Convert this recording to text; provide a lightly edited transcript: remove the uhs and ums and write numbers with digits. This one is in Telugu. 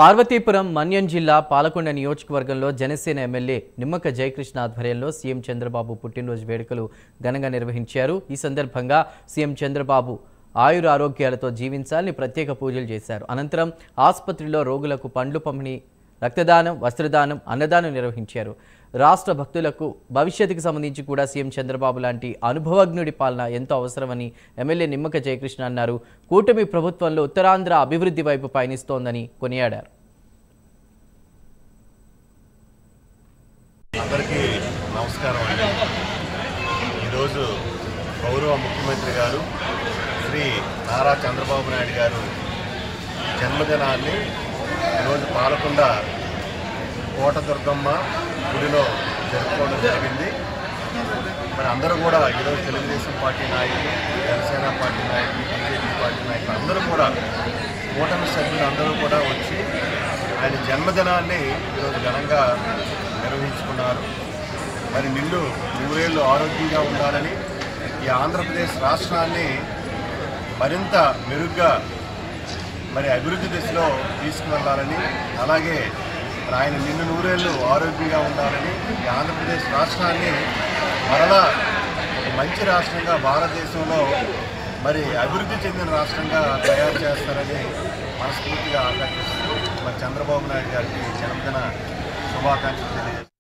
పార్వతీపురం మన్యం జిల్లా పాలకొండ నియోజకవర్గంలో జనసేన ఎమ్మెల్యే నిమ్మక జయకృష్ణ ఆధ్వర్యంలో సీఎం చంద్రబాబు పుట్టినరోజు వేడుకలు ఘనంగా నిర్వహించారు। ఈ సందర్భంగా సీఎం చంద్రబాబు ఆయుర ఆరోగ్యాలతో జీవించాలని ప్రత్యేక పూజలు చేశారు। అనంతరం ఆసుపత్రిలో రోగులకు పండ్లు పంపిణీ, రక్తదానం, వస్త్రదానం, అన్నదానం నిర్వహించారు। రాష్ట్ర భక్తులకు భవిష్యత్తుకు సంబంధించి కూడా సీఎం చంద్రబాబు లాంటి అనుభవజ్ఞుడి పాలన ఎంతో అవసరమని ఎమ్మెల్యే నిమ్మక జయకృష్ణ అన్నారు। కూటమి ప్రభుత్వంలో ఉత్తరాంధ్ర అభివృద్ధి వైపు పయనిస్తోందని కొనియాడారు। అందరికీ నమస్కారం అండి। ఈరోజు గౌరవ ముఖ్యమంత్రి గారు శ్రీ నారా చంద్రబాబు నాయుడు గారు జన్మదినాన్ని ఈరోజు పాలకొండ కోటదుర్గమ్మ గుడిలో జరుపుకోవడం జరిగింది। మరి అందరూ కూడా ఈరోజు తెలుగుదేశం పార్టీ నాయకులు, జనసేన పార్టీ నాయకులు, బీజేపీ పార్టీ నాయకులు అందరూ కూడా కూటమి సభ్యులు అందరూ కూడా వచ్చి ఆయన జన్మదినాన్ని ఈరోజు ఘనంగా నిర్వహించుకున్నారు। మరి నిండు నూరేళ్ళు ఆరోగ్యంగా ఉండాలని, ఈ ఆంధ్రప్రదేశ్ రాష్ట్రాన్ని మరింత మెరుగ్గా మరి అభివృద్ధి దిశలో తీసుకువెళ్ళాలని, అలాగే ఆయన నిండు నూరేళ్ళు ఆరోగ్యంగా ఉండాలని, ఈ ఆంధ్రప్రదేశ్ రాష్ట్రాన్ని మరలా ఒక మంచి రాష్ట్రంగా భారతదేశంలో మరి అభివృద్ధి చెందిన రాష్ట్రంగా తయారు చేస్తారని మనస్ఫూర్తిగా ఆకాంక్షిస్తూ మరి చంద్రబాబు నాయుడు గారికి జన్మదిన శుభాకాంక్షలు తెలియజేస్తారు।